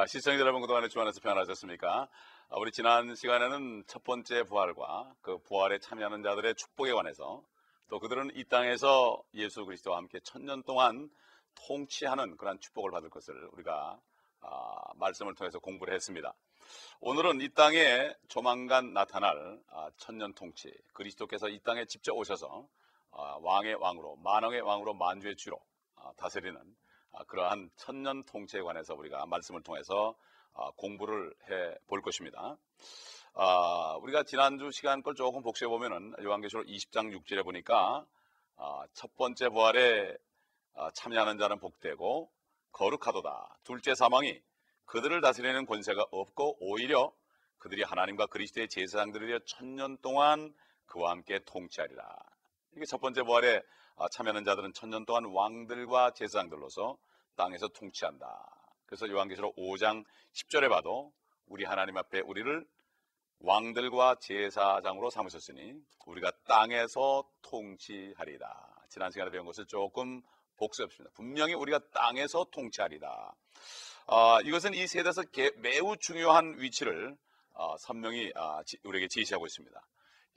시청자 여러분, 그동안에 주 안에서 평안하셨습니까? 우리 지난 시간에는 첫 번째 부활과 그 부활에 참여하는 자들의 축복에 관해서, 또 그들은 이 땅에서 예수 그리스도와 함께 1000년 동안 통치하는 그런 축복을 받을 것을 우리가 말씀을 통해서 공부를 했습니다. 오늘은 이 땅에 조만간 나타날 1000년 통치, 그리스도께서 이 땅에 직접 오셔서 왕의 왕으로, 만왕의 왕으로, 만주의 주로 다스리는 그러한 1000년 통치에 관해서 우리가 말씀을 통해서 공부를 해 볼 것입니다. 우리가 지난주 시간 걸 조금 복습해 보면은 요한계시록 20장 6절에 보니까 첫 번째 부활에 참여하는 자는 복되고 거룩하도다. 둘째 사망이 그들을 다스리는 권세가 없고 오히려 그들이 하나님과 그리스도의 제사장들이여 1000년 동안 그와 함께 통치하리라. 이게 첫 번째 부활에 참여하는 자들은 1000년 동안 왕들과 제사장들로서 땅에서 통치한다. 그래서 요한계시록 5장 10절에 봐도 우리 하나님 앞에 우리를 왕들과 제사장으로 삼으셨으니 우리가 땅에서 통치하리다. 지난 시간에 배운 것을 조금 복습했습니다. 분명히 우리가 땅에서 통치하리다. 이것은 이 세대에서 매우 중요한 위치를 선명히 우리에게 제시하고 있습니다.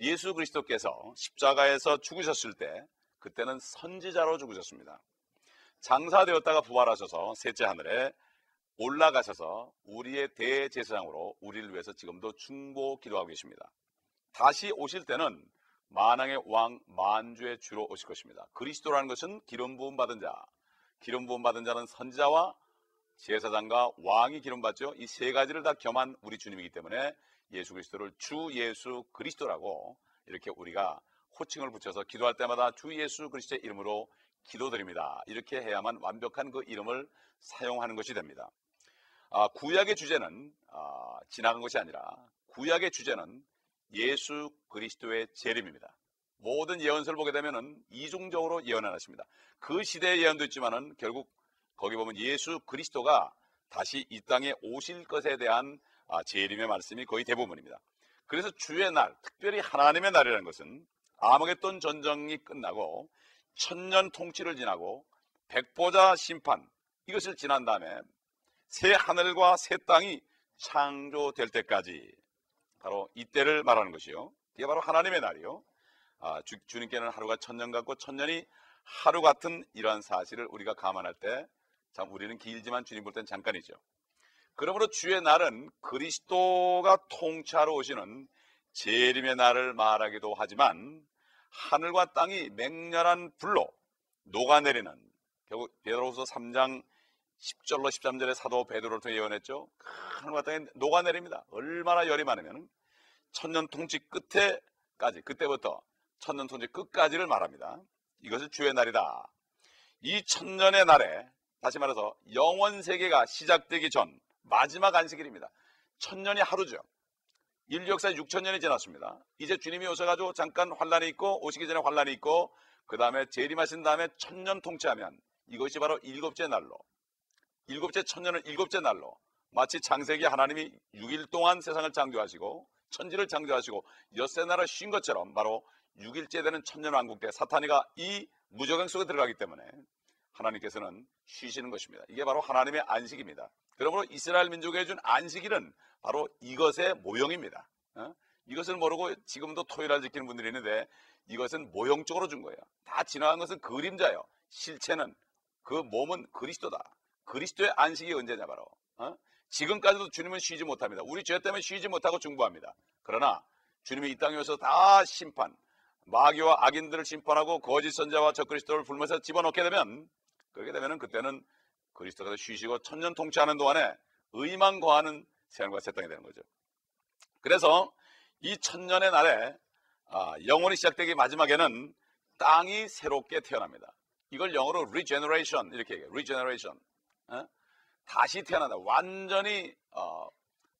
예수 그리스도께서 십자가에서 죽으셨을 때 그때는 선지자로 죽으셨습니다. 장사되었다가 부활하셔서 셋째 하늘에 올라가셔서 우리의 대제사장으로 우리를 위해서 지금도 중보 기도하고 계십니다. 다시 오실 때는 만왕의 왕, 만주의 주로 오실 것입니다. 그리스도라는 것은 기름 부음 받은 자, 기름 부음 받은 자는 선지자와 제사장과 왕이 기름 받죠. 이 세 가지를 다 겸한 우리 주님이기 때문에 예수 그리스도를 주 예수 그리스도라고 이렇게 우리가 호칭을 붙여서 기도할 때마다 주 예수 그리스도의 이름으로 기도드립니다. 이렇게 해야만 완벽한 그 이름을 사용하는 것이 됩니다. 구약의 주제는 지나간 것이 아니라 구약의 주제는 예수 그리스도의 재림입니다. 모든 예언서를 보게 되면은 이중적으로 예언을 하십니다. 그 시대의 예언도 있지만은 결국 거기 보면 예수 그리스도가 다시 이 땅에 오실 것에 대한 재림의 말씀이 거의 대부분입니다. 그래서 주의 날, 특별히 하나님의 날이라는 것은 아마겟돈 전쟁이 끝나고 1000년 통치를 지나고 백보자 심판 이것을 지난 다음에 새 하늘과 새 땅이 창조될 때까지 바로 이때를 말하는 것이요. 이게 바로 하나님의 날이요. 주님께는 하루가 1000년 같고 1000년이 하루 같은 이러한 사실을 우리가 감안할 때 참 우리는 길지만 주님 볼 땐 잠깐이죠. 그러므로 주의 날은 그리스도가 통치하러 오시는 재림의 날을 말하기도 하지만 하늘과 땅이 맹렬한 불로 녹아내리는, 결국 베드로후서 3장 10절로 13절에 사도 베드로를 통해 예언했죠. 하늘과 땅이 녹아내립니다. 얼마나 열이 많으면 1000년 통치 끝에까지, 그때부터 1000년 통치 끝까지를 말합니다. 이것을 주의 날이다. 이 1000년의 날에 다시 말해서 영원 세계가 시작되기 전 마지막 안식일입니다. 1000년이 하루죠. 인류 역사에 6000년이 지났습니다. 이제 주님이 오셔가지고 잠깐 환란이 있고 오시기 전에 환란이 있고 그 다음에 재림하신 다음에 1000년 통치하면 이것이 바로 일곱째 날로, 일곱째 1000년을 일곱째 날로, 마치 창세기 하나님이 6일 동안 세상을 창조하시고 천지를 창조하시고 엿새 날을 쉰 것처럼 바로 6일째 되는 1000년 왕국 때 사탄이가 이 무저갱 속에 들어가기 때문에 하나님께서는 쉬시는 것입니다. 이게 바로 하나님의 안식입니다. 그러므로 이스라엘 민족에 준 안식일은 바로 이것의 모형입니다. 이것을 모르고 지금도 토요일을 지키는 분들이 있는데 이것은 모형적으로 준 거예요. 다 지나간 것은 그림자예요. 실체는 그 몸은 그리스도다. 그리스도의 안식이 언제냐 바로 지금까지도 주님은 쉬지 못합니다. 우리 죄 때문에 쉬지 못하고 중보합니다. 그러나 주님이 이 땅에 오셔서 다 심판, 마귀와 악인들을 심판하고 거짓 선자와 적그리스도를 불면서 집어넣게 되면, 그렇게 되면은 그때는 그리스도가 쉬시고 1000년 통치하는 동안에 의만 거하는 새하늘과 새 땅이 되는 거죠. 그래서 이 1000년의 날에 영원히 시작되기 마지막에는 땅이 새롭게 태어납니다. 이걸 영어로 regeneration 이렇게 얘기해요. regeneration. 다시 태어난다. 완전히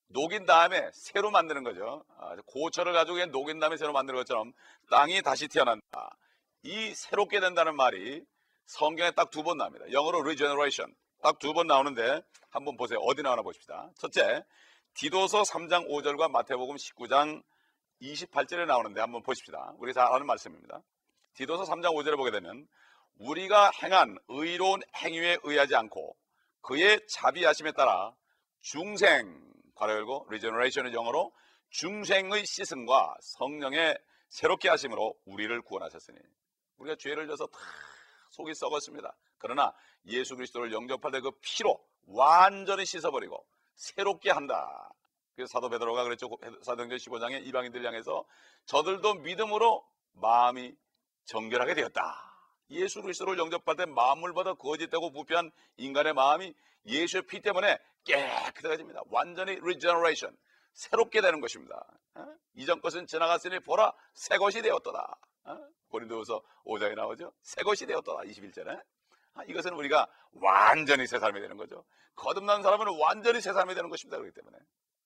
녹인 다음에 새로 만드는 거죠. 고철을 가지고 그냥 녹인 다음에 새로 만드는 것처럼 땅이 다시 태어난다. 이 새롭게 된다는 말이 성경에 딱 2번 나옵니다. 영어로 regeneration 딱 2번 나오는데 한번 보세요. 어디 나오나 보십시다. 첫째, 디도서 3장 5절과 마태복음 19장 28절에 나오는데 한번 보십시다. 우리 잘 아는 말씀입니다. 디도서 3장 5절에 보게 되면 우리가 행한 의로운 행위에 의하지 않고 그의 자비하심에 따라 중생, 괄호 열고 regeneration은 영어로 중생의 씻음과 성령의 새롭게 하심으로 우리를 구원하셨으니. 우리가 죄를 져서 다 속이 썩었습니다. 그러나 예수 그리스도를 영접할 때 그 피로 완전히 씻어버리고 새롭게 한다. 그래서 사도 베드로가 그랬죠. 사도행전 15장에 이방인들 향해서 저들도 믿음으로 마음이 정결하게 되었다. 예수 그리스도를 영접할 때 만물보다 거짓되고 부패한 인간의 마음이 예수의 피 때문에 깨끗해집니다. 완전히 regeneration, 새롭게 되는 것입니다. 이전 것은 지나갔으니 보라 새 것이 되었도다. 고린도후서 5장에 나오죠. 새 것이 되었도다. 21절에. 이것은 우리가 완전히 새 사람이 되는 거죠. 거듭난 사람은 완전히 새 사람이 되는 것입니다. 그렇기 때문에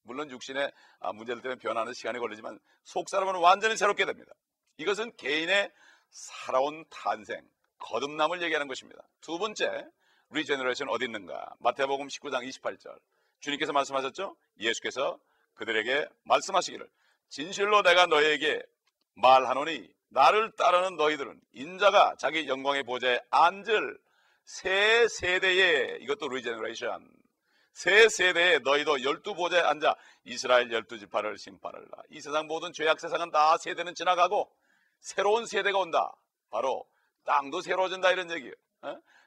물론 육신의 문제들 때문에 변하는 시간이 걸리지만 속 사람은 완전히 새롭게 됩니다. 이것은 개인의 살아온 탄생, 거듭남을 얘기하는 것입니다. 두 번째, 리제너레이션 어디 있는가? 마태복음 19장 28절. 주님께서 말씀하셨죠? 예수께서 그들에게 말씀하시기를 진실로 내가 너희에게 말하노니 나를 따르는 너희들은 인자가 자기 영광의 보좌에 앉을 새 세대에, 이것도 리제너레이션, 새 세대에 너희도 12보좌에 앉아 이스라엘 12지파를 심판하라. 이 세상 모든 죄악 세상은 다 세대는 지나가고 새로운 세대가 온다. 바로 땅도 새로워진다 이런 얘기예요.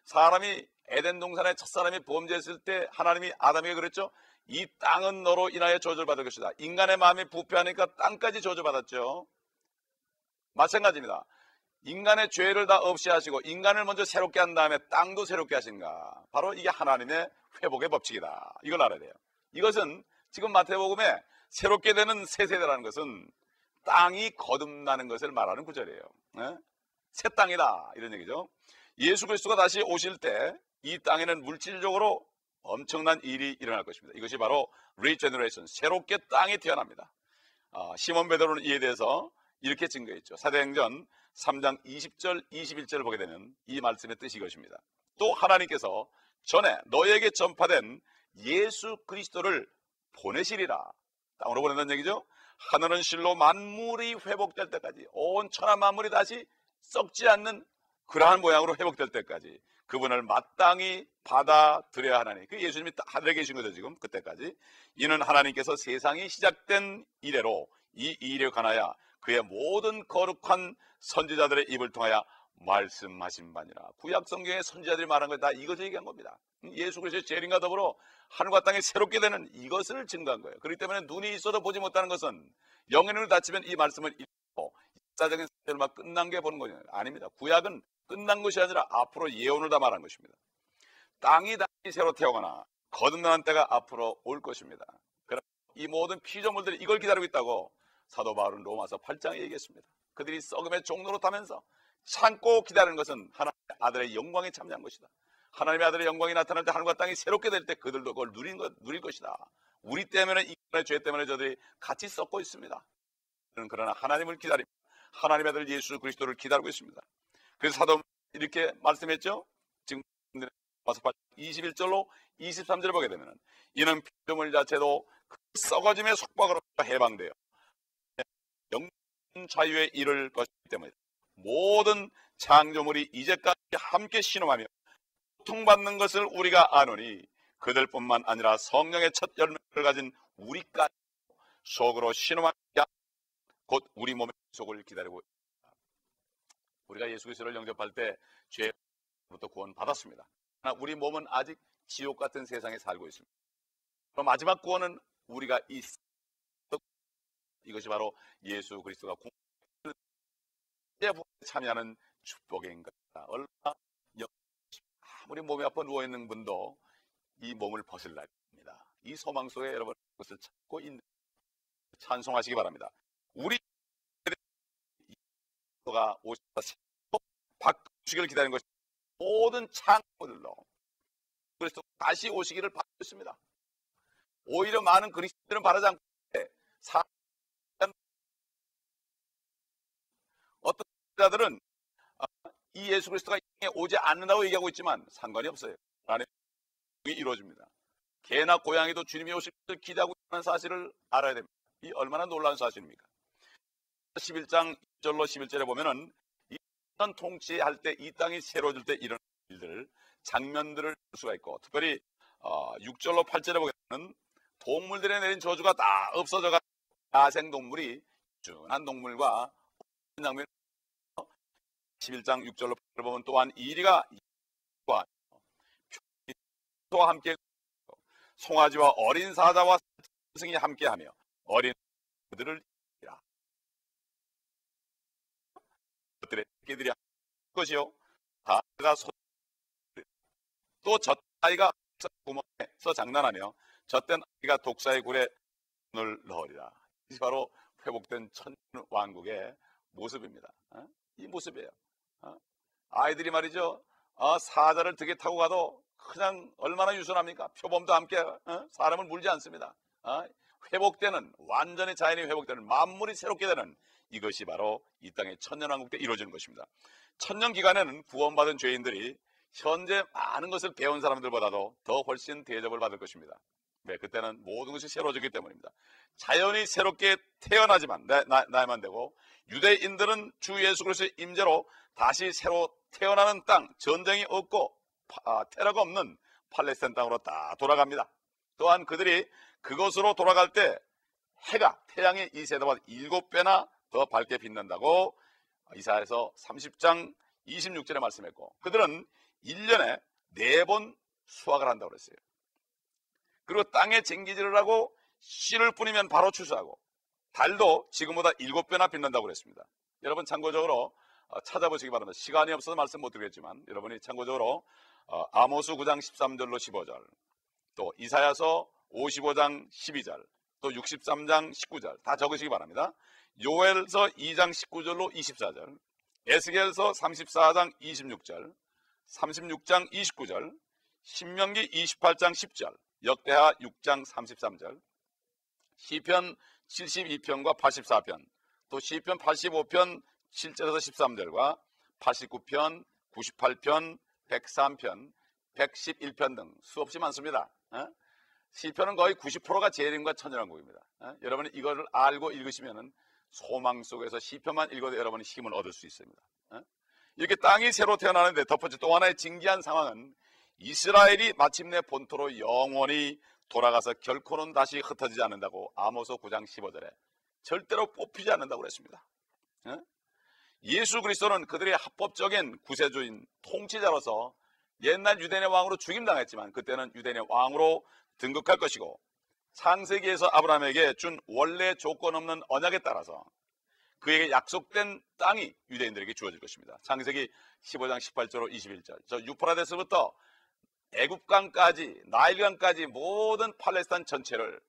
사람이 에덴 동산에 첫사람이 범죄했을 때 하나님이 아담에게 그랬죠. 이 땅은 너로 인하여 저주받을 것이다. 인간의 마음이 부패하니까 땅까지 저주받았죠. 마찬가지입니다. 인간의 죄를 다 없이 하시고 인간을 먼저 새롭게 한 다음에 땅도 새롭게 하신가. 바로 이게 하나님의 회복의 법칙이다. 이걸 알아야 돼요. 이것은 지금 마태복음에 새롭게 되는 새 세대라는 것은 땅이 거듭나는 것을 말하는 구절이에요. 새 땅이다 이런 얘기죠. 예수 그리스도가 다시 오실 때 이 땅에는 물질적으로 엄청난 일이 일어날 것입니다. 이것이 바로 리제너레이션, 새롭게 땅이 태어납니다. 시몬 베드로는 이에 대해서 이렇게 증거했죠. 사도행전 3장 20절 21절을 보게 되면 이 말씀의 뜻이 이것입니다. 또 하나님께서 전에 너에게 전파된 예수 그리스도를 보내시리라. 땅으로 보낸다는 얘기죠. 하늘은 실로 만물이 회복될 때까지, 온 천하 만물이 다시 썩지 않는 그러한 모양으로 회복될 때까지 그분을 마땅히 받아들여야 하나니, 그 예수님이 하늘에 계신 거죠. 지금 그때까지 이는 하나님께서 세상이 시작된 이래로 이 일에 관하여 그의 모든 거룩한 선지자들의 입을 통하여 말씀하신 바니라. 구약 성경의 선지자들이 말한 거 다 이것을 얘기한 겁니다. 예수 그리스도의 재림과 더불어 하늘과 땅이 새롭게 되는 이것을 증거한 거예요. 그렇기 때문에 눈이 있어도 보지 못하는 것은 영의 눈을 닫히면 이 말씀을 읽고 역사적인 사실만 끝난 게 보는 거죠. 아닙니다. 구약은 끝난 것이 아니라 앞으로 예언을 다 말한 것입니다. 땅이 다시 새로 태어나거나 거듭나는 때가 앞으로 올 것입니다. 그럼 이 모든 피조물들이 이걸 기다리고 있다고 사도 바울은 로마서 8장에 얘기했습니다. 그들이 썩음의 종로로 타면서 참고 기다리는 것은 하나님의 아들의 영광에 참여한 것이다. 하나님의 아들의 영광이 나타날 때 하늘과 땅이 새롭게 될 때 그들도 그걸 누릴 것이다. 우리 때문에, 인간의 죄 때문에 저들이 같이 썩고 있습니다. 그러나 하나님을 기다립니다. 하나님의 아들 예수 그리스도를 기다리고 있습니다. 그래서 사도 이렇게 말씀했죠. 지금 21절로 23절을 보게 되면 이는 피조물 자체도 그 썩어짐의 속박으로 해방되어 영원 자유에 이를 것이기 때문에 모든 창조물이 이제까지 함께 신음하며 고통받는 것을 우리가 아노니 그들뿐만 아니라 성령의 첫 열매를 가진 우리까지 속으로 신음하며 곧 우리 몸의 속을 기다리고 있습니다. 우리가 예수 그리스도를 영접할 때 죄부터 구원 받았습니다. 그러나 우리 몸은 아직 지옥 같은 세상에 살고 있습니다. 그럼 마지막 구원은 우리가 이것이 바로 예수 그리스도가 참여하는 축복인 것이다. 얼마나 아무리 몸이 아파 누워 있는 분도 이 몸을 벗을 날입니다. 이 소망 속에 여러분 그것을 찾고 있는 찬송하시기 바랍니다. 우리 가 오셔서 바꾸시기를 기다리는 것이 모든 창조들로 그리스도 다시 오시기를 바라고 있습니다. 오히려 많은 그리스도인들은 바라지 않고 어떤 자들은 이 예수 그리스도가 오지 않는다고 얘기하고 있지만 상관이 없어요. 하나님의 이루어집니다. 개나 고양이도 주님이 오실 것을 기대하고 있다는 사실을 알아야 됩니다. 이 얼마나 놀라운 사실입니까? 11장 1절로 11절에 보면은 이 땅 통치할 때 이 땅이 새로워질 때 이런 일들 장면들을 볼 수가 있고 특별히 6절로 8절에 보게 동물들에 내린 저주가 다 없어져가 야생동물이 준한 동물과 장면 11장 6절로 보면 또한 이리가 와 함께 송아지와 어린 사자와 승이 함께하며 어린 그들을 이라 그들의 새끼들이 것이요 다가 또 젖아이가 구멍에서 장난하며 젖된 아이가 독사의 굴에 손을 넣으리라. 이 바로 회복된 천왕국의 모습입니다. 이 모습이에요. 아이들이 말이죠, 사자를 등에 타고 가도 그냥 얼마나 유순합니까? 표범도 함께 사람을 물지 않습니다. 회복되는, 완전히 자연이 회복되는, 만물이 새롭게 되는 이것이 바로 이 땅의 천년왕국 때 이루어지는 것입니다. 천년 기간에는 구원받은 죄인들이 현재 많은 것을 배운 사람들보다도 더 훨씬 대접을 받을 것입니다. 네, 그때는 모든 것이 새로워지기 때문입니다. 자연이 새롭게 태어나지만 나야만 되고, 유대인들은 주 예수 그리스도의 임재로 다시 새로 태어나는 땅, 전쟁이 없고 테러가 없는 팔레스타인 땅으로 다 돌아갑니다. 또한 그들이 그것으로 돌아갈 때 해가, 태양이 이 세대보다 7배나 더 밝게 빛난다고 이사야서 30장 26절에 말씀했고, 그들은 1년에 4번 수확을 한다고 그랬어요. 그리고 땅에 쟁기질을 하고 씨를 뿌리면 바로 추수하고, 달도 지금보다 7배나 빛난다고 그랬습니다. 여러분 참고적으로 찾아보시기 바랍니다. 시간이 없어서 말씀 못 드리겠지만 여러분이 참고적으로 아모스 9장 13절로 15절, 또 이사야서 55장 12절, 또 63장 19절 다 적으시기 바랍니다. 요엘서 2장 19절로 24절, 에스겔서 34장 26절, 36장 29절, 신명기 28장 10절, 역대하 6장 33절, 시편 72편과 84편, 또 시편 85편 7절에서 13절과 89편, 98편, 103편, 111편 등 수없이 많습니다. 시편은 거의 90%가 재림과 천년왕국입니다. 여러분이 이거를 알고 읽으시면 소망 속에서 시편만 읽어도 여러분이 힘을 얻을 수 있습니다. 이렇게 땅이 새로 태어나는데 첫 번째 또 하나의 진기한 상황은 이스라엘이 마침내 본토로 영원히 돌아가서 결코는 다시 흩어지지 않는다고 아모스 9장 15절에 절대로 뽑히지 않는다고 그랬습니다. 예수 그리스도는 그들의 합법적인 구세주인 통치자로서 옛날 유대인의 왕으로 죽임당했지만 그때는 유대인의 왕으로 등극할 것이고, 창세기에서 아브라함에게 준 원래 조건 없는 언약에 따라서 그에게 약속된 땅이 유대인들에게 주어질 것입니다. 창세기 15장 18절로 21절, 저 유프라데스부터 애굽강까지 나일강까지 모든 팔레스타인 전체를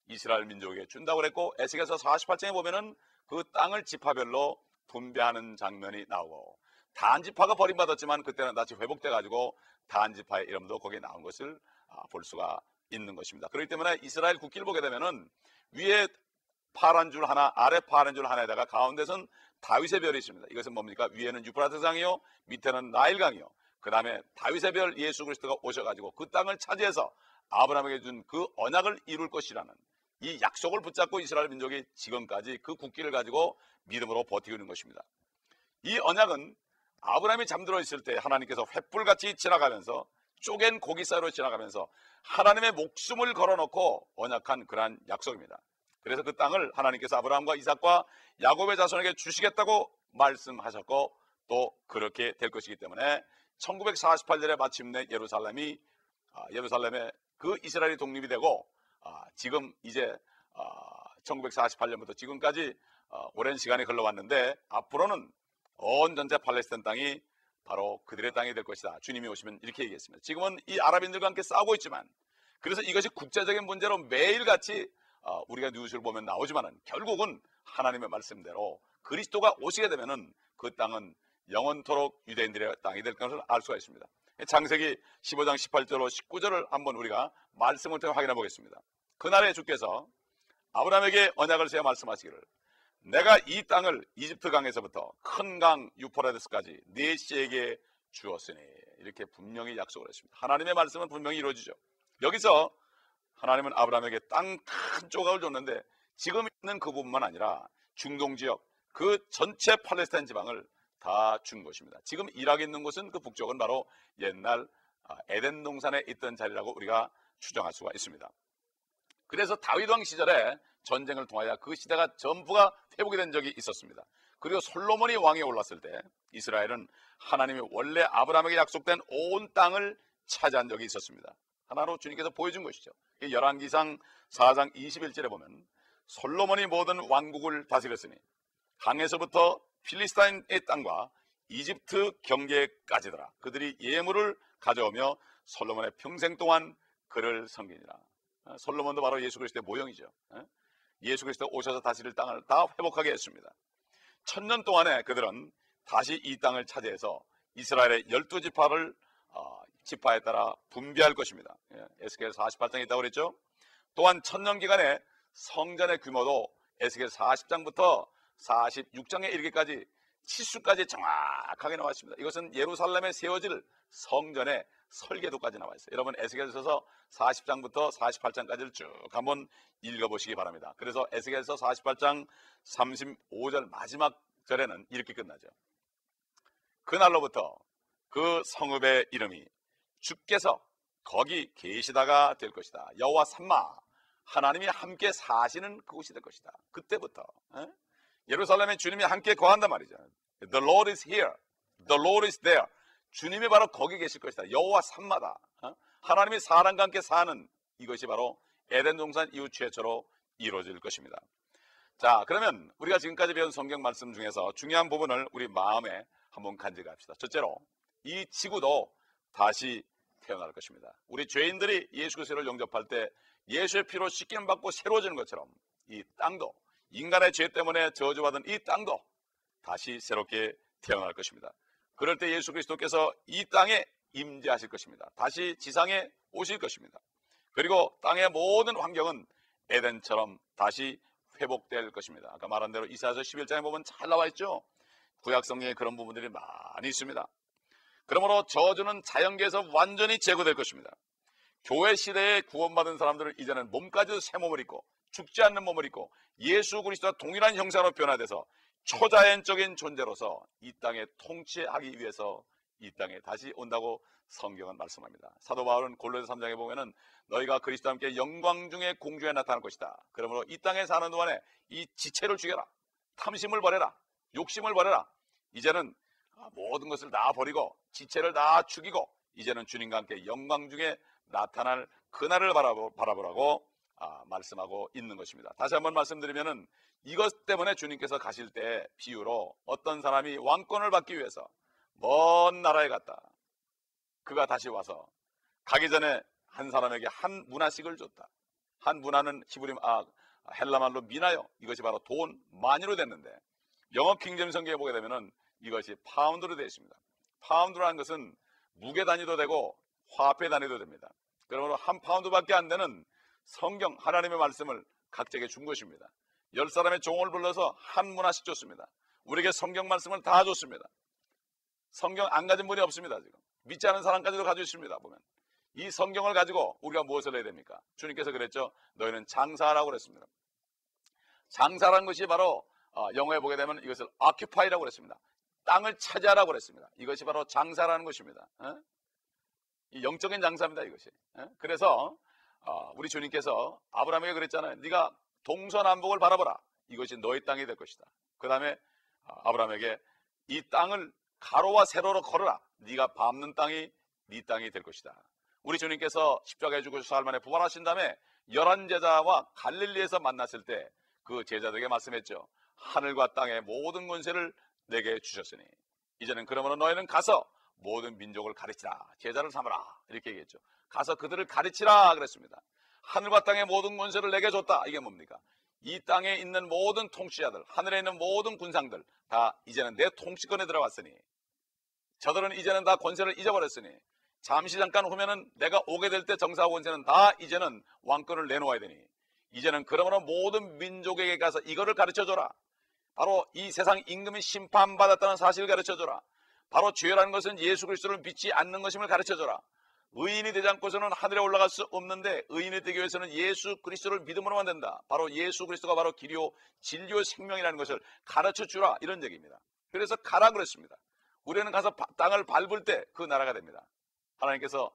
이스라엘 민족에게 준다고 그랬고, 에스겔서 48장에 보면은 그 땅을 지파별로 분배하는 장면이 나오고, 단지파가 버림받았지만 그때는 다시 회복돼 가지고 단지파의 이름도 거기에 나온 것을 볼 수가 있는 것입니다. 그렇기 때문에 이스라엘 국기를 보게 되면은 위에 파란 줄 하나, 아래 파란 줄 하나에다가 가운데선 다윗의 별이 있습니다. 이것은 뭡니까? 위에는 유프라테스강이요, 밑에는 나일강이요. 그 다음에 다윗의 별 예수 그리스도가 오셔가지고 그 땅을 차지해서 아브라함에게 준 그 언약을 이룰 것이라는 이 약속을 붙잡고 이스라엘 민족이 지금까지 그 국기를 가지고 믿음으로 버티고 있는 것입니다. 이 언약은 아브라함이 잠들어 있을 때 하나님께서 횃불같이 지나가면서, 쪼갠 고기 사이로 지나가면서 하나님의 목숨을 걸어놓고 언약한 그러한 약속입니다. 그래서 그 땅을 하나님께서 아브라함과 이삭과 야곱의 자손에게 주시겠다고 말씀하셨고, 또 그렇게 될 것이기 때문에 1948년에 마침내 예루살렘에 그 이스라엘이 독립이 되고, 지금 이제 1948년부터 지금까지 오랜 시간이 흘러왔는데, 앞으로는 온 전체 팔레스타인 땅이 바로 그들의 땅이 될 것이다. 주님이 오시면 이렇게 얘기했습니다. 지금은 이 아랍인들과 함께 싸우고 있지만, 그래서 이것이 국제적인 문제로 매일같이 우리가 뉴스를 보면 나오지만은 결국은 하나님의 말씀대로 그리스도가 오시게 되면은 그 땅은 영원토록 유대인들의 땅이 될 것을 알 수가 있습니다. 창세기 15장 18절로 19절을 한번 우리가 말씀을 통해 확인해 보겠습니다. 그날에 주께서 아브라함에게 언약을 세워 말씀하시기를, 내가 이 땅을 이집트 강에서부터 큰 강 유프라데스까지 네 씨에게 주었으니, 이렇게 분명히 약속을 했습니다. 하나님의 말씀은 분명히 이루어지죠. 여기서 하나님은 아브라함에게 땅 큰 조각을 줬는데, 지금 있는 그 부분만 아니라 중동 지역 그 전체 팔레스타인 지방을 다 준 것입니다. 지금 일하고 있는 곳은 그 북쪽은 바로 옛날 에덴 동산에 있던 자리라고 우리가 추정할 수가 있습니다. 그래서 다윗 왕 시절에 전쟁을 통하여 그 시대가 전부가 회복이 된 적이 있었습니다. 그리고 솔로몬이 왕에 올랐을 때 이스라엘은 하나님이 원래 아브라함에게 약속된 온 땅을 차지한 적이 있었습니다. 하나로 주님께서 보여준 것이죠. 열왕기상 4장 21절에 보면 솔로몬이 모든 왕국을 다스렸으니 강에서부터 필리스타인의 땅과 이집트 경계까지더라. 그들이 예물을 가져오며 솔로몬의 평생 동안 그를 섬기니라. 솔로몬도 바로 예수 그리스도의 모형이죠. 예수 그리스도 오셔서 다스릴 땅을 다 회복하게 했습니다. 1000년 동안에 그들은 다시 이 땅을 차지해서 이스라엘의 12지파를 지파에 따라 분배할 것입니다. 에스겔 48장에 있다고 그랬죠. 또한 1000년 기간에 성전의 규모도 에스겔 40장부터 46장에 이르기까지 치수까지 정확하게 나와 있습니다. 이것은 예루살렘에 세워질 성전의 설계도까지 나와 있어요. 여러분 에스겔서서 40장부터 48장까지를 쭉 한번 읽어보시기 바랍니다. 그래서 에스겔서 48장 35절 마지막 절에는 이렇게 끝나죠. 그날로부터 그 성읍의 이름이 주께서 거기 계시다가 될 것이다. 여호와 삼마 하나님이 함께 사시는 그곳이 될 것이다. 그때부터 예루살렘에 주님이 함께 거한단 말이죠. The Lord is here. The Lord is there. 주님이 바로 거기 계실 것이다. 여호와 삼마다. 하나님이 사람과 함께 사는 이것이 바로 에덴 동산 이후 최초로 이루어질 것입니다. 자, 그러면 우리가 지금까지 배운 성경 말씀 중에서 중요한 부분을 우리 마음에 한번 간직합시다. 첫째로 이 지구도 다시 태어날 것입니다. 우리 죄인들이 예수 그리스도를 영접할 때 예수의 피로 씻김 받고 새로워지는 것처럼 이 땅도 인간의 죄 때문에 저주받은 이 땅도 다시 새롭게 태어날 것입니다. 그럴 때 예수 그리스도께서 이 땅에 임재하실 것입니다. 다시 지상에 오실 것입니다. 그리고 땅의 모든 환경은 에덴처럼 다시 회복될 것입니다. 아까 말한 대로 이사야서 11장에 보면 잘 나와 있죠. 구약 성경에 그런 부분들이 많이 있습니다. 그러므로 저주는 자연계에서 완전히 제거될 것입니다. 교회 시대에 구원받은 사람들은 이제는 몸까지도 새 몸을 입고 죽지 않는 몸을 입고 예수 그리스도와 동일한 형상으로 변화돼서 초자연적인 존재로서 이 땅에 통치하기 위해서 이 땅에 다시 온다고 성경은 말씀합니다. 사도 바울은 골로새 3장에 보면은 너희가 그리스도와 함께 영광 중에 공중에 나타날 것이다. 그러므로 이 땅에 사는 동안에 이 지체를 죽여라. 탐심을 버려라. 욕심을 버려라. 이제는 모든 것을 다 버리고 지체를 다 죽이고 이제는 주님과 함께 영광 중에 나타날 그날을 바라보라고 말씀하고 있는 것입니다. 다시 한번 말씀드리면은 이것 때문에 주님께서 가실 때 비유로 어떤 사람이 왕권을 받기 위해서 먼 나라에 갔다. 그가 다시 와서 가기 전에 한 사람에게 한 문화씩을 줬다. 한 문화는 헬라말로 미나요. 이것이 바로 돈, 마니로 됐는데 영어 킹제임 성경에 보게 되면은 이것이 파운드로 되어 있습니다. 파운드라는 것은 무게 단위도 되고 화폐 단위도 됩니다. 그러므로 한 파운드밖에 안 되는 성경 하나님의 말씀을 각자에게 준 것입니다. 10사람의 종을 불러서 한 문화씩 줬습니다. 우리에게 성경 말씀을 다 줬습니다. 성경 안 가진 분이 없습니다. 지금 믿지 않은 사람까지도 가지고 있습니다. 보면 이 성경을 가지고 우리가 무엇을 해야 됩니까? 주님께서 그랬죠. 너희는 장사하라고 그랬습니다. 장사라는 것이 바로 영어에 보게 되면 이것을 occupy라고 그랬습니다. 땅을 차지하라고 그랬습니다. 이것이 바로 장사라는 것입니다. 이 영적인 장사입니다. 이것이. 그래서 우리 주님께서 아브라함에게 그랬잖아요. 네가 동서남북을 바라보라. 이것이 너의 땅이 될 것이다. 그 다음에 아브라함에게 이 땅을 가로와 세로로 걸어라. 네가 밟는 땅이 네 땅이 될 것이다. 우리 주님께서 십자가에 죽으셔서 사흘 만에 부활하신 다음에 11제자와 갈릴리에서 만났을 때 그 제자들에게 말씀했죠. 하늘과 땅의 모든 권세를 내게 주셨으니 이제는 그러므로 너희는 가서 모든 민족을 가르치라. 제자를 삼으라. 이렇게 얘기했죠. 가서 그들을 가르치라 그랬습니다. 하늘과 땅의 모든 권세를 내게 줬다. 이게 뭡니까? 이 땅에 있는 모든 통치자들, 하늘에 있는 모든 군상들 다 이제는 내 통치권에 들어왔으니 저들은 이제는 다 권세를 잊어버렸으니 잠시 잠깐 후면은 내가 오게 될 때 정사와 권세는 다 이제는 왕권을 내놓아야 되니 이제는 그러므로 모든 민족에게 가서 이거를 가르쳐줘라. 바로 이 세상 임금이 심판받았다는 사실을 가르쳐줘라. 바로 죄라는 것은 예수 그리스도를 믿지 않는 것임을 가르쳐줘라. 의인이 되지 않고서는 하늘에 올라갈 수 없는데 의인이 되기 위해서는 예수 그리스도를 믿음으로만 된다. 바로 예수 그리스도가 바로 길이요 진리요 생명이라는 것을 가르쳐주라. 이런 얘기입니다. 그래서 가라 그랬습니다. 우리는 가서 땅을 밟을 때 그 나라가 됩니다. 하나님께서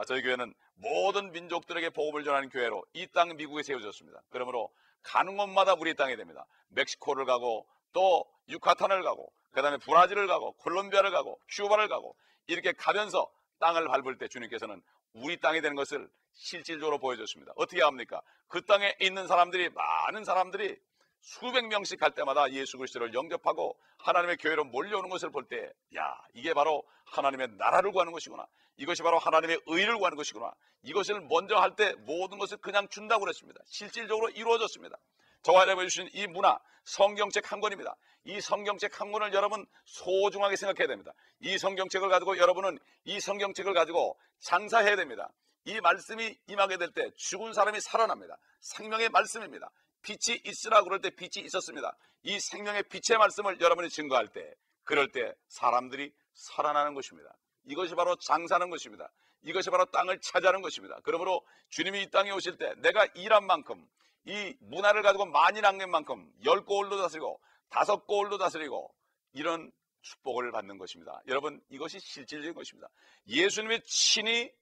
저희 교회는 모든 민족들에게 복음을 전하는 교회로 이 땅 미국에 세워졌습니다. 그러므로 가는 곳마다 우리 땅이 됩니다. 멕시코를 가고 또 유카탄을 가고 그다음에 브라질을 가고 콜롬비아를 가고 큐바를 가고 이렇게 가면서 땅을 밟을 때 주님께서는 우리 땅이 되는 것을 실질적으로 보여줬습니다. 어떻게 합니까? 그 땅에 있는 사람들이, 많은 사람들이 수백 명씩 갈 때마다 예수 그리스도를 영접하고 하나님의 교회로 몰려오는 것을 볼 때, 야, 이게 바로 하나님의 나라를 구하는 것이구나, 이것이 바로 하나님의 의를 구하는 것이구나, 이것을 먼저 할 때 모든 것을 그냥 준다고 그랬습니다. 실질적으로 이루어졌습니다. 저와 여러분이 주신 이 문화, 성경책 한 권입니다. 이 성경책 한 권을 여러분 소중하게 생각해야 됩니다. 이 성경책을 가지고 여러분은 이 성경책을 가지고 장사해야 됩니다. 이 말씀이 임하게 될 때 죽은 사람이 살아납니다. 생명의 말씀입니다. 빛이 있으라 그럴 때 빛이 있었습니다. 이 생명의 빛의 말씀을 여러분이 증거할 때, 그럴 때 사람들이 살아나는 것입니다. 이것이 바로 장사하는 것입니다. 이것이 바로 땅을 차지하는 것입니다. 그러므로 주님이 이 땅에 오실 때 내가 일한 만큼, 이 문화를 가지고 많이 남긴 만큼 10고을도 다스리고 5고을도 다스리고 이런 축복을 받는 것입니다. 여러분, 이것이 실질적인 것입니다. 예수님이 친히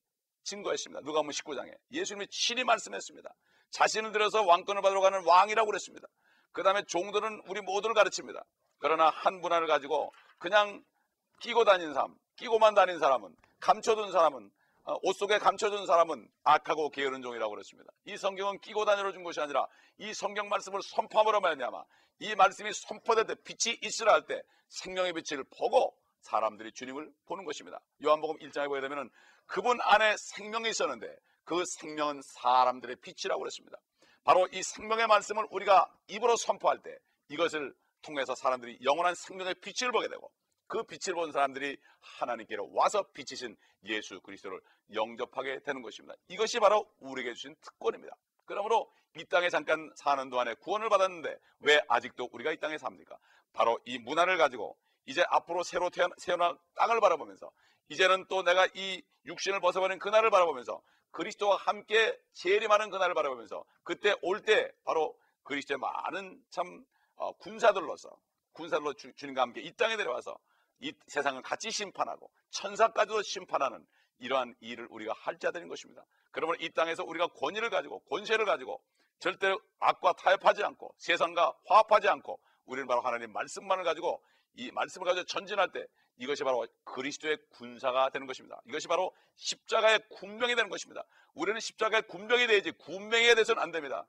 증거했습니다. 누가복음 19장에 예수님이 친히 말씀했습니다. 자신을 들여서 왕권을 받으러 가는 왕이라고 그랬습니다. 그 다음에 종들은 우리 모두를 가르칩니다. 그러나 한 문화를 가지고 그냥 끼고 다니는 사람, 끼고만 다니는 사람은, 감춰둔 사람은, 옷 속에 감춰둔 사람은 악하고 게으른 종이라고 그랬습니다. 이 성경은 끼고 다니러 준 것이 아니라 이 성경 말씀을 선포함으로 말미암아 이 말씀이 선포될 때, 빛이 있으라 할 때 생명의 빛을 보고 사람들이 주님을 보는 것입니다. 요한복음 1장에 보게 되면 그분 안에 생명이 있었는데 그 생명은 사람들의 빛이라고 그랬습니다. 바로 이 생명의 말씀을 우리가 입으로 선포할 때 이것을 통해서 사람들이 영원한 생명의 빛을 보게 되고, 그 빛을 본 사람들이 하나님께로 와서 빛이신 예수 그리스도를 영접하게 되는 것입니다. 이것이 바로 우리에게 주신 특권입니다. 그러므로 이 땅에 잠깐 사는 동안에 구원을 받았는데 왜 아직도 우리가 이 땅에 삽니까? 바로 이 문화를 가지고 이제 앞으로 새로 태어날 땅을 바라보면서, 이제는 또 내가 이 육신을 벗어버린 그날을 바라보면서, 그리스도와 함께 재림하는 그날을 바라보면서, 그때 올 때 바로 그리스도의 많은 참 군사들로서 주님과 함께 이 땅에 내려와서 이 세상을 같이 심판하고 천사까지도 심판하는 이러한 일을 우리가 할 자들인 것입니다. 그러면 이 땅에서 우리가 권위를 가지고 권세를 가지고 절대로 악과 타협하지 않고 세상과 화합하지 않고 우리는 바로 하나님 말씀만을 가지고, 이 말씀을 가지고 전진할 때 이것이 바로 그리스도의 군사가 되는 것입니다. 이것이 바로 십자가의 군병이 되는 것입니다. 우리는 십자가의 군병이 되야지 군병이 돼서는 안 됩니다.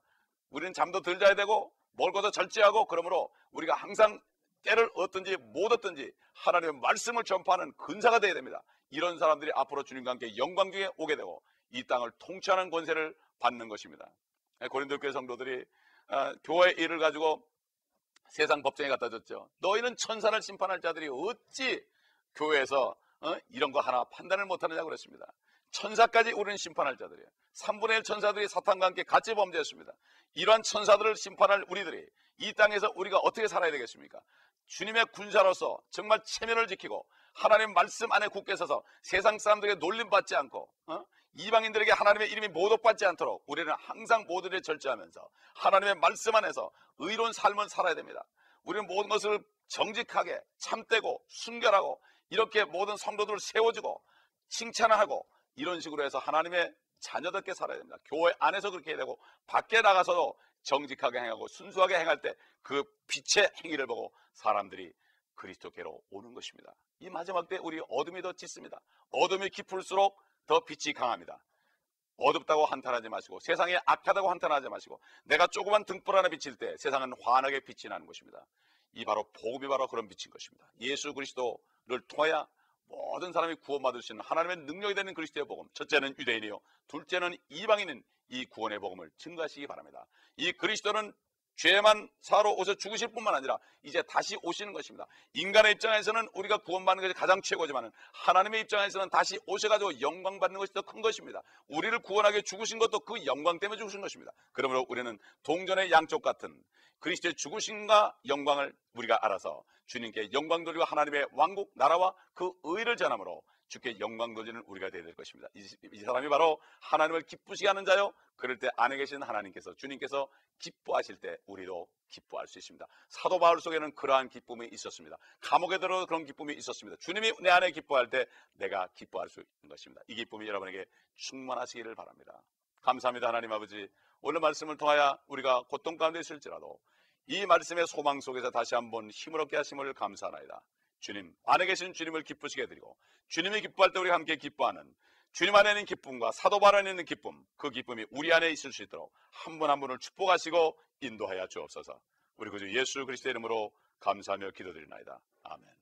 우리는 잠도 덜 자야 되고 멀고도 절제하고, 그러므로 우리가 항상 때를 얻든지 못 얻든지 하나님의 말씀을 전파하는 근사가 되어야 됩니다. 이런 사람들이 앞으로 주님과 함께 영광 중에 오게 되고 이 땅을 통치하는 권세를 받는 것입니다. 고린도 교회 성도들이 교회의 일을 가지고 세상 법정에 갖다 줬죠. 너희는 천사를 심판할 자들이 어찌 교회에서 이런 거 하나 판단을 못하느냐고 그랬습니다. 천사까지 우리는 심판할 자들이에요. 3분의 1 천사들이 사탄과 함께 같이 범죄했습니다. 이러한 천사들을 심판할 우리들이 이 땅에서 우리가 어떻게 살아야 되겠습니까? 주님의 군사로서 정말 체면을 지키고 하나님 말씀 안에 굳게 서서 세상 사람들에게 놀림받지 않고 이방인들에게 하나님의 이름이 모독받지 않도록 우리는 항상 모든 일에 절제하면서 하나님의 말씀 안에서 의로운 삶을 살아야 됩니다. 우리는 모든 것을 정직하게 참되고 순결하고 이렇게 모든 성도들을 세워주고 칭찬하고 이런 식으로 해서 하나님의 자녀답게 살아야 됩니다. 교회 안에서 그렇게 해야 되고 밖에 나가서도 정직하게 행하고 순수하게 행할 때 그 빛의 행위를 보고 사람들이 그리스도께로 오는 것입니다. 이 마지막 때 우리 어둠이 더 짙습니다. 어둠이 깊을수록 더 빛이 강합니다. 어둡다고 한탄하지 마시고 세상에 악하다고 한탄하지 마시고 내가 조그만 등불 하나 비칠 때 세상은 환하게 빛이 나는 것입니다. 이 바로 복음이 바로 그런 빛인 것입니다. 예수 그리스도를 통하여 모든 사람이 구원받을 수 있는 하나님의 능력이 되는 그리스도의 복음, 첫째는 유대인이요 둘째는 이방인인 이 구원의 복음을 증거하시기 바랍니다. 이 그리스도는 죄만 사러 오셔 죽으실 뿐만 아니라 이제 다시 오시는 것입니다. 인간의 입장에서는 우리가 구원받는 것이 가장 최고지만 하나님의 입장에서는 다시 오셔가지고 영광 받는 것이 더 큰 것입니다. 우리를 구원하게 죽으신 것도 그 영광 때문에 죽으신 것입니다. 그러므로 우리는 동전의 양쪽 같은 그리스도의 죽으심과 영광을 우리가 알아서 주님께 영광 돌리고 하나님의 왕국 나라와 그 의를 전함으로 주께 영광 돌리는 우리가 되어야 될 것입니다. 이 사람이 바로 하나님을 기쁘시게 하는 자요. 그럴 때 안에 계신 하나님께서, 주님께서 기뻐하실 때 우리도 기뻐할 수 있습니다. 사도 바울 속에는 그러한 기쁨이 있었습니다. 감옥에 들어도 그런 기쁨이 있었습니다. 주님이 내 안에 기뻐할 때 내가 기뻐할 수 있는 것입니다. 이 기쁨이 여러분에게 충만하시기를 바랍니다. 감사합니다. 하나님 아버지, 오늘 말씀을 통하여 우리가 고통 가운데 있을지라도 이 말씀의 소망 속에서 다시 한번 힘을 얻게 하심을 감사하나이다. 주님, 안에 계신 주님을 기쁘시게 해드리고, 주님이 기뻐할 때 우리가 함께 기뻐하는 주님 안에 있는 기쁨과 사도 바울 안에 있는 기쁨, 그 기쁨이 우리 안에 있을 수 있도록 한 분 한 분을 축복하시고 인도하여 주옵소서. 우리 구주 예수 그리스도의 이름으로 감사하며 기도드리나이다. 아멘.